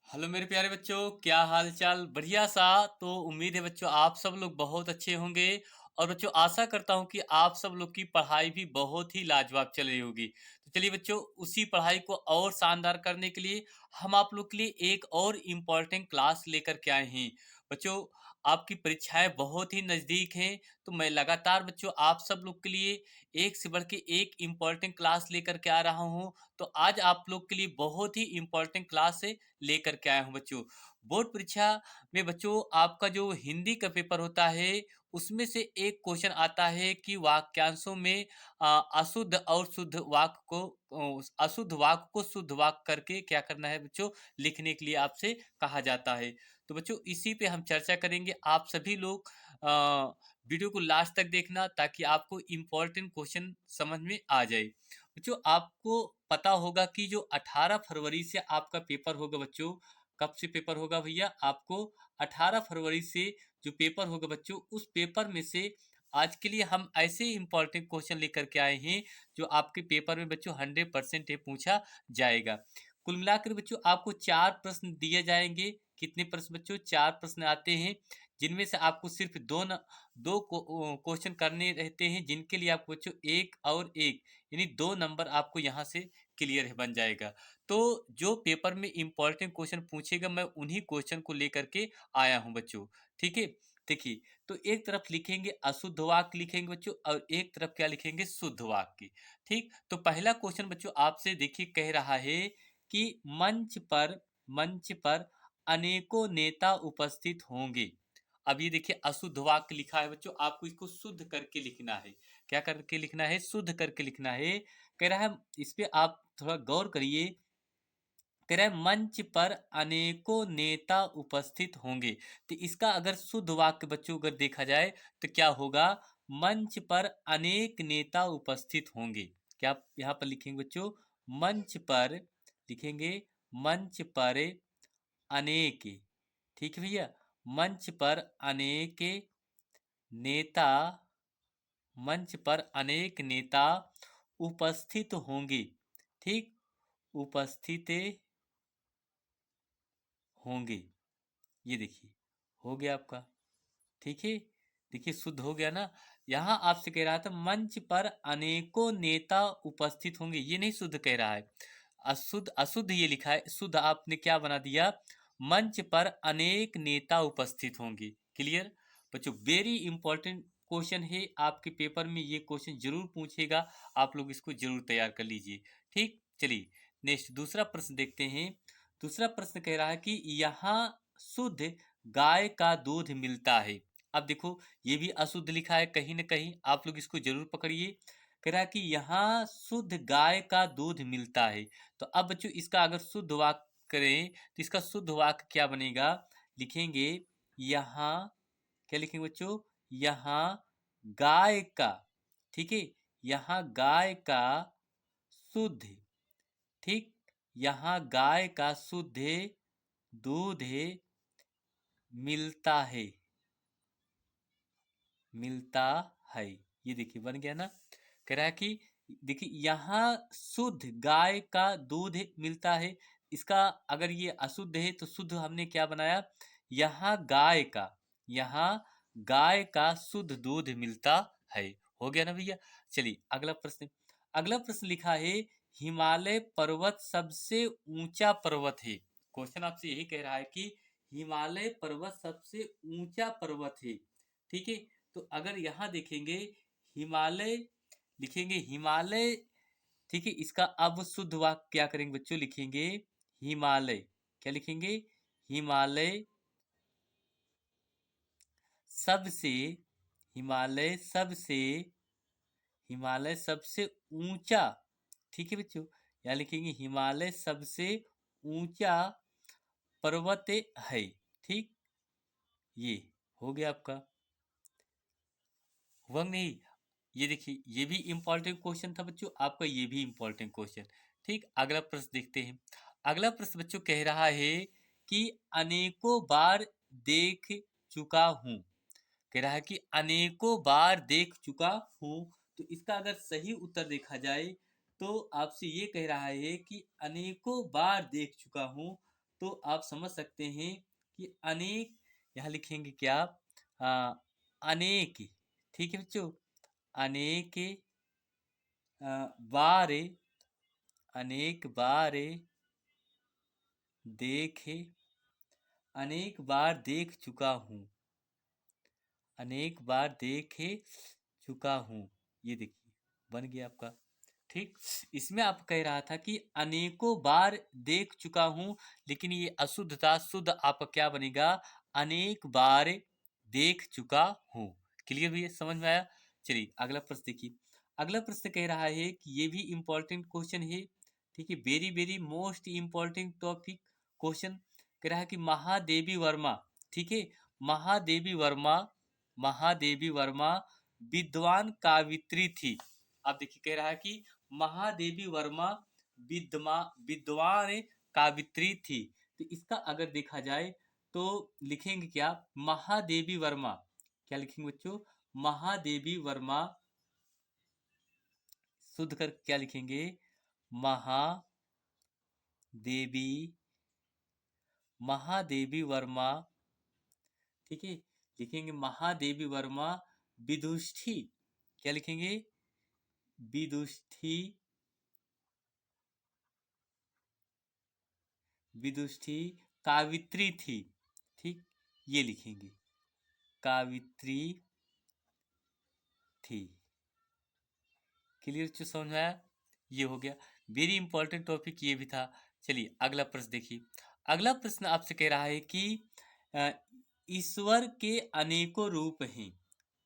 Hello मेरे प्यारे बच्चों, क्या हाल चाल? बढ़िया सा। तो उम्मीद है बच्चों आप सब लोग बहुत अच्छे होंगे। और बच्चों आशा करता हूं कि आप सब लोग की पढ़ाई भी बहुत ही लाजवाब चल रही होगी। तो चलिए बच्चों, उसी पढ़ाई को और शानदार करने के लिए हम आप लोग के लिए एक और इम्पोर्टेंट क्लास लेकर के आए हैं। बच्चों, आपकी परीक्षाएं बहुत ही नज़दीक हैं, तो मैं लगातार बच्चों आप सब लोग के लिए एक से बढ़ के एक इम्पोर्टेंट क्लास लेकर के आ रहा हूं। तो आज आप लोग के लिए बहुत ही इम्पोर्टेंट क्लास है लेकर के आया हूँ बच्चों। बोर्ड परीक्षा में बच्चों आपका जो हिंदी का पेपर होता है उसमें से एक क्वेश्चन आता है कि वाक्यांशों में अशुद्ध और शुद्ध वाक्य को अशुद्ध वाक्य को शुद्ध वाक्य करके क्या करना है बच्चों, लिखने के लिए आपसे कहा जाता है। तो बच्चों इसी पे हम चर्चा करेंगे। आप सभी लोग वीडियो को लास्ट तक देखना ताकि आपको इम्पोर्टेंट क्वेश्चन समझ में आ जाए। बच्चों आपको पता होगा कि जो 18 फरवरी से आपका पेपर होगा बच्चों। कब से पेपर होगा भैया? आपको 18 फरवरी से जो पेपर होगा बच्चों, उस पेपर में से आज के लिए हम ऐसे इंपॉर्टेंट क्वेश्चन लेकर के आए हैं जो आपके पेपर में बच्चों 100% पूछा जाएगा। कुल मिलाकर बच्चों आपको 4 प्रश्न दिए जाएंगे। कितने प्रश्न बच्चों? 4 प्रश्न आते हैं, जिनमें से आपको सिर्फ दो क्वेश्चन करने रहते हैं, जिनके लिए आपको बच्चों एक और एक यानी 2 नंबर आपको यहाँ से क्लियर बन जाएगा। तो जो पेपर में इंपॉर्टेंट क्वेश्चन पूछेगा मैं उन्हीं क्वेश्चन को लेकर के आया हूँ बच्चों। ठीक है, देखिए। तो एक तरफ लिखेंगे अशुद्ध वाक्य लिखेंगे बच्चों, और एक तरफ क्या लिखेंगे? शुद्ध वाक्य। ठीक, तो पहला क्वेश्चन बच्चों आपसे देखिए कह रहा है कि मंच पर अनेकों नेता उपस्थित होंगे। अब ये देखिए अशुद्ध वाक्य लिखा है बच्चों, आपको इसको शुद्ध करके लिखना है। क्या करके लिखना है? शुद्ध करके लिखना है। कह रहा है, इस पे आप थोड़ा गौर करिए। कह रहा है मंच पर अनेकों नेता उपस्थित होंगे। तो इसका अगर शुद्ध वाक्य बच्चों अगर देखा जाए तो क्या होगा? मंच पर अनेक नेता उपस्थित होंगे। क्या आप यहाँ पर लिखेंगे बच्चों? मंच पर लिखेंगे, मंच पर अनेक। ठीक है भैया, मंच पर अनेक नेता, मंच पर अनेक नेता उपस्थित होंगे। ठीक, उपस्थित होंगे। ये देखिए हो गया आपका। ठीक है, देखिए शुद्ध हो गया ना। यहाँ आपसे कह रहा था मंच पर अनेकों नेता उपस्थित होंगे, ये नहीं शुद्ध कह रहा है। अशुद्ध अशुद्ध ये लिखा है, शुद्ध आपने क्या बना दिया? मंच पर अनेक नेता उपस्थित होंगे। क्लियर बच्चों, वेरी इंपॉर्टेंट क्वेश्चन है आपके पेपर में, ये क्वेश्चन जरूर पूछेगा। आप लोग इसको जरूर तैयार कर लीजिए। ठीक, चलिए नेक्स्ट दूसरा प्रश्न देखते हैं। दूसरा प्रश्न कह रहा है कि यहाँ शुद्ध गाय का दूध मिलता है। अब देखो ये भी अशुद्ध लिखा है कहीं ना कहीं, आप लोग इसको जरूर पकड़िए। कह रहा है कि यहाँ शुद्ध गाय का दूध मिलता है। तो अब बच्चों इसका अगर शुद्ध वाक्य करें तो इसका शुद्ध वाक्य क्या बनेगा? लिखेंगे यहाँ, क्या लिखेंगे बच्चों? यहाँ गाय का, ठीक है, यहाँ गाय का शुद्ध, ठीक, यहाँ गाय का शुद्ध दूध मिलता है, मिलता है। ये देखिए बन गया ना। कह रहा है कि देखिए यहाँ शुद्ध गाय का दूध मिलता है। इसका अगर ये अशुद्ध है तो शुद्ध हमने क्या बनाया? यहाँ गाय का, यहाँ गाय का शुद्ध दूध मिलता है। हो गया ना भैया। चलिए अगला प्रश्न। अगला प्रश्न लिखा है हिमालय पर्वत सबसे ऊंचा पर्वत है। क्वेश्चन आपसे यही कह रहा है कि हिमालय पर्वत सबसे ऊंचा पर्वत है। ठीक है, तो अगर यहाँ देखेंगे हिमालय, लिखेंगे हिमालय। ठीक है, इसका अब शुद्ध वाक्य क्या करेंगे बच्चों? लिखेंगे हिमालय, क्या लिखेंगे? हिमालय सबसे, हिमालय सबसे, हिमालय सबसे ऊंचा। ठीक है बच्चों, यहाँ लिखेंगे हिमालय सबसे ऊंचा पर्वत है। ठीक, ये हो गया आपका। हुआ नहीं? ये देखिए ये भी इंपॉर्टेंट क्वेश्चन था बच्चों आपका, ये भी इंपॉर्टेंट क्वेश्चन। ठीक, अगला प्रश्न देखते हैं। अगला प्रश्न बच्चों कह रहा है कि अनेकों बार देख चुका हूं। कह रहा है कि अनेकों बार देख चुका हूं। तो इसका अगर सही उत्तर देखा जाए तो आपसे ये कह रहा है कि अनेकों बार देख चुका हूं। तो आप समझ सकते हैं कि अनेक, यहाँ लिखेंगे क्या, आ, अनेक, ठीक है बच्चों, अनेक बार, अनेक बार देखे, अनेक बार देख चुका हूँ, अनेक बार देखे चुका हूँ। ये देखिए बन गया आपका। ठीक, इसमें आप कह रहा था कि अनेकों बार देख चुका हूं, लेकिन ये अशुद्ध था, शुद्ध आपका क्या बनेगा, अनेक बार देख चुका हूं। क्लियर भैया, समझ में आया? चलिए अगला प्रश्न देखिए। अगला प्रश्न कह रहा है कि ये भी इंपॉर्टेंट क्वेश्चन है, ठीक है, very very most important topic question. कह रहा है कि महादेवी वर्मा, ठीक है, महादेवी वर्मा, महादेवी वर्मा विद्वान कावित्री थी। आप देखिए कह रहा है कि महादेवी वर्मा विद्वान कावित्री थी। तो इसका अगर देखा जाए तो लिखेंगे क्या, महादेवी वर्मा, क्या लिखेंगे बच्चों, महादेवी वर्मा, शुद्ध कर क्या लिखेंगे, महादेवी, महादेवी वर्मा, ठीक है, लिखेंगे महादेवी वर्मा विदुषी, क्या लिखेंगे, विदुषी, विदुषी कावित्री थी। ठीक, ये लिखेंगे, कावित्री थी। क्लियर, समझ में आया? ये हो गया, वेरी इंपॉर्टेंट टॉपिक ये भी था। चलिए अगला प्रश्न देखिए। अगला प्रश्न आपसे कह रहा है कि अ, ईश्वर के अनेकों रूप हैं।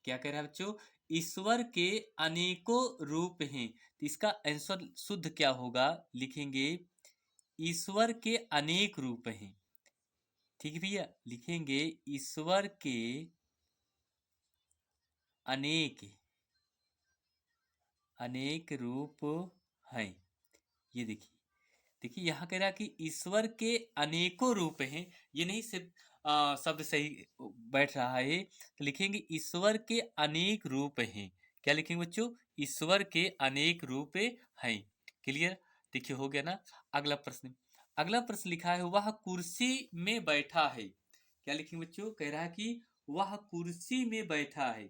क्या कह रहा है बच्चों, ईश्वर के अनेकों रूप हैं। तो इसका आंसर शुद्ध क्या होगा, लिखेंगे ईश्वर के अनेक रूप हैं। ठीक है भैया, लिखेंगे ईश्वर के अनेक, अनेक रूप हैं। ये देखिए, देखिए यहाँ कह रहा है कि ईश्वर के अनेकों रूप हैं, ये नहीं सिर्फ शब्द सही बैठ रहा है, तो लिखेंगे ईश्वर के अनेक रूप हैं। क्या लिखेंगे बच्चों, ईश्वर के अनेक रूप हैं। क्लियर, देखिए हो गया ना। अगला प्रश्न, अगला प्रश्न लिखा है वह कुर्सी में बैठा है। क्या लिखेंगे बच्चों, कह रहा है कि वह कुर्सी में बैठा है।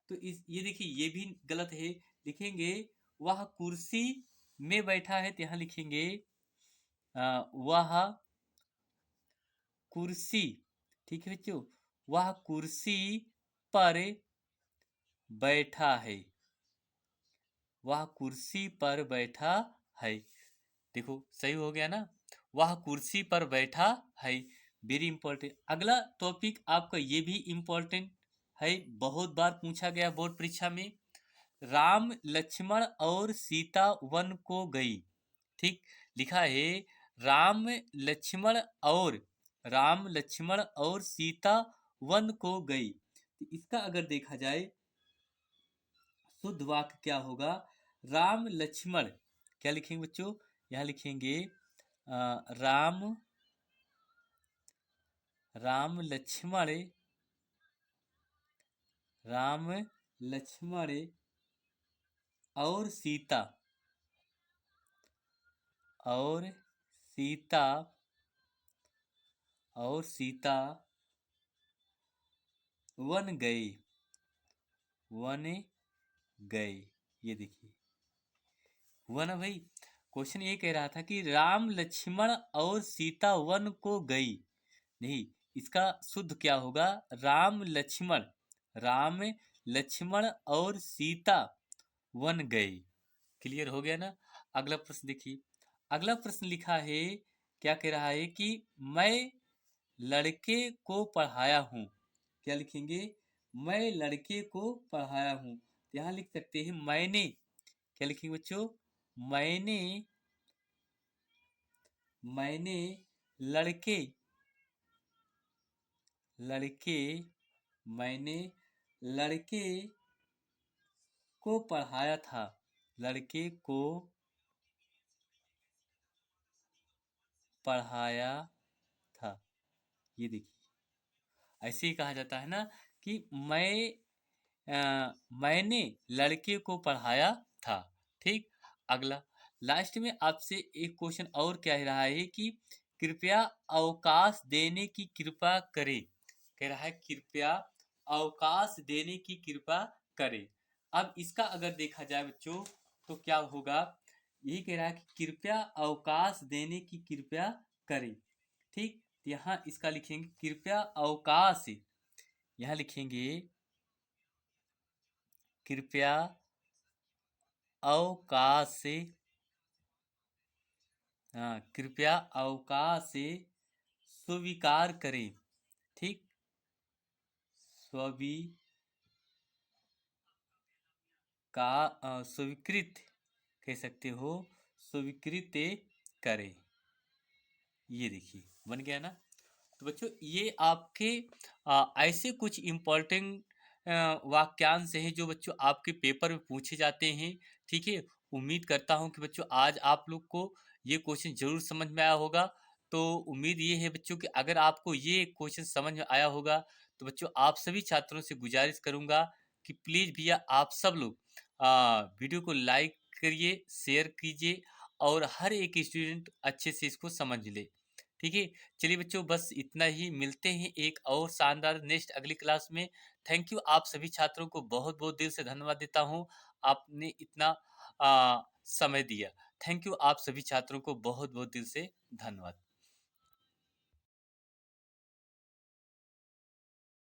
तो इस, ये देखिए ये भी गलत है, लिखेंगे वह कुर्सी में बैठा है। तो यहाँ लिखेंगे वह कुर्सी, ठीक है बच्चों, वह कुर्सी पर बैठा है, वह कुर्सी पर बैठा है। देखो सही हो गया ना, वह कुर्सी पर बैठा है, वेरी इंपॉर्टेंट। अगला टॉपिक आपका ये भी इंपॉर्टेंट है, बहुत बार पूछा गया बोर्ड परीक्षा में। राम लक्ष्मण और सीता वन को गई। ठीक, लिखा है राम लक्ष्मण और, राम लक्ष्मण और सीता वन को गई। तो इसका अगर देखा जाए शुद्ध वाक्य क्या होगा, राम लक्ष्मण, क्या लिखेंगे बच्चों, यहाँ लिखेंगे राम, राम लक्ष्मण, राम लक्ष्मण और सीता, और सीता, और सीता वन गए, वन गए। ये देखिए हुआ ना भाई। क्वेश्चन ये कह रहा था कि राम लक्ष्मण और सीता वन को गई, नहीं, इसका शुद्ध क्या होगा, राम लक्ष्मण, राम लक्ष्मण और सीता वन गए। क्लियर हो गया ना। अगला प्रश्न देखिए, अगला प्रश्न लिखा है, क्या कह रहा है कि मैं लड़के को पढ़ाया हूँ। क्या लिखेंगे, मैं लड़के को पढ़ाया हूँ। यहाँ लिख सकते हैं मैंने, क्या लिखेंगे बच्चों, मैंने, मैंने लड़के, लड़के, मैंने लड़के को पढ़ाया था, लड़के को पढ़ाया था। ये देखिए ऐसे ही कहा जाता है ना कि मैंने लड़के को पढ़ाया था। ठीक, अगला लास्ट में आपसे एक क्वेश्चन और कह रहा है कि कृपया अवकाश देने की कृपा करें। कह रहा है कृपया अवकाश देने की कृपा करें। अब इसका अगर देखा जाए बच्चों तो क्या होगा, यही कह रहा है कि कृपया अवकाश देने की कृपया करें। ठीक, यहाँ इसका लिखेंगे कृपया अवकाश, यहाँ लिखेंगे कृपया अवकाश, हाँ कृपया अवकाश स्वीकार करें। ठीक, स्वीकृत कह सकते हो, स्वीकृत करें। ये देखिए बन गया ना। तो बच्चों ये आपके ऐसे कुछ इम्पोर्टेंट वाक्यांश हैं जो बच्चों आपके पेपर में पूछे जाते हैं। ठीक है, उम्मीद करता हूँ कि बच्चों आज आप लोग को ये क्वेश्चन जरूर समझ में आया होगा। तो उम्मीद ये है बच्चों कि अगर आपको ये क्वेश्चन समझ में आया होगा तो बच्चों आप सभी छात्रों से गुजारिश करूंगा कि प्लीज भैया आप सब लोग वीडियो को लाइक करिए, शेयर कीजिए और हर एक स्टूडेंट अच्छे से इसको समझ ले। ठीक है, चलिए बच्चों बस इतना ही, मिलते हैं एक और शानदार नेक्स्ट अगली क्लास में। थैंक यू, आप सभी छात्रों को बहुत बहुत दिल से धन्यवाद देता हूँ, आपने इतना समय दिया। थैंक यू, आप सभी छात्रों को बहुत बहुत दिल से धन्यवाद।